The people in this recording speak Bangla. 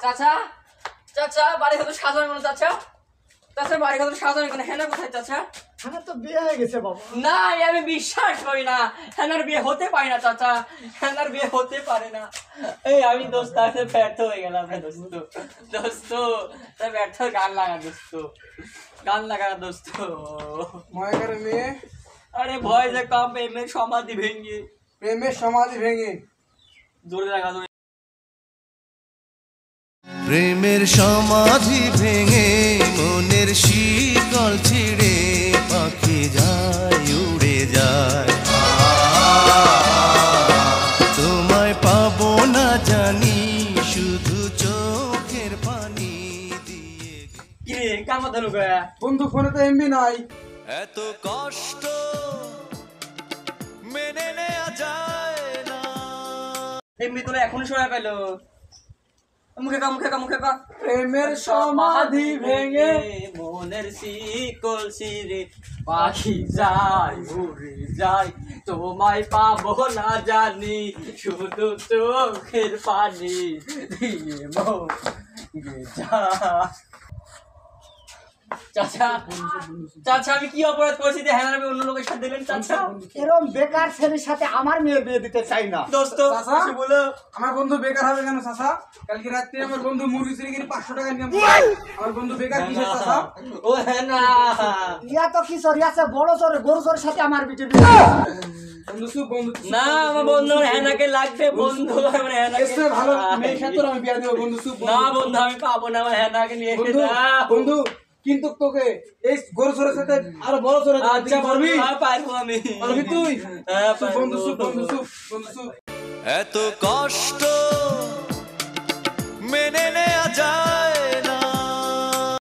চাচা চাচা বাড়ি কত সাজানো কেন চাচা? চাচা বাড়ি কত সাজানো কেন? হেনা কোথায় চাচা? হ্যাঁ তো বিয়ে হয়ে গেছে বাবা। না আমি বিশ্বাস করি না, হেনার বিয়ে হতে পারে না চাচা, হেনার বিয়ে হতে পারে না। এই আমি দোস্ত আসলে ব্যর্থ হয়ে গেলাম রে দোস্ত। দোস্ত তাই ব্যর্থ, গান লাগা দোস্ত, গান লাগা দোস্ত। ময়কার মেয়ে আরে ভয় যে কাম, প্রেমের সমাধি ভেঙে, প্রেমের সমাধি ভেঙে। জোরে লাগা জোরে। প্রেমের সমাধি ভেঙে মনের শিকল ছিঁড়ে পাখি যায় উড়ে যায়, তোমায় পাবো না জানি শুধু চোখের পানি দিয়ে। কি রে কার মধ্যে লুকে? বন্ধু ফোনে তো এমবি নাই। এত কষ্ট মেনে নেওয়া যায় না। এমনি তোরা এখন শোনা পেলো? মুখে কা মুখে কা মুখে কা। প্রেমের সমাধি ভেঙে মনের শিকল ছিঁড়ে পাখি যায় উড়ে যায়, তোমায় পাবো না জানি শুধু চোখের পানি দিয়ে মরে যায়। চাচা চাচা আমি কি অপরাধ করেছি যে হ্যাঁ আমি অন্য লোকের সাথে দিলেন চাচা? এরকম বেকার ছেলের সাথে আমার মেয়ের বিয়ে দিতে চাই না। দোস্ত চাচা? কিছু বলো। আমার বন্ধু বেকার হবে কেন চাচা? কালকে রাত্রে আমার বন্ধু মুরগি চুরি করে 500 টাকা নিয়ে আমার বন্ধু বেকার কিসের চাচা? ও হ্যাঁ না ইয়া তো কি সরি আছে, বড় চোরে গরু চোরের সাথে আমার বিয়ে দিতে। বন্ধু চুপ, বন্ধু চুপ। না আমার বন্ধু হেনাকে লাগবে, বন্ধু আমার হেনাকে এসে ভালো মেয়ের সাথে আমি বিয়ে দেব। বন্ধু চুপ, না বন্ধু। বন্ধু আমি পাবো না, আমার হেনাকে নিয়ে এসে বন্ধু দাও। বন্ধু কিন্তু তোকে এই গরু চোরের সাথে আরো বড় চোরের সাথে আচ্ছা পারবি? পারবো আমি। পারবি তুই? হ্যাঁ চুপ, পারবো। বন্ধু চুপ, বন্ধু চুপ, বন্ধু চুপ। এত কষ্ট মেনে নে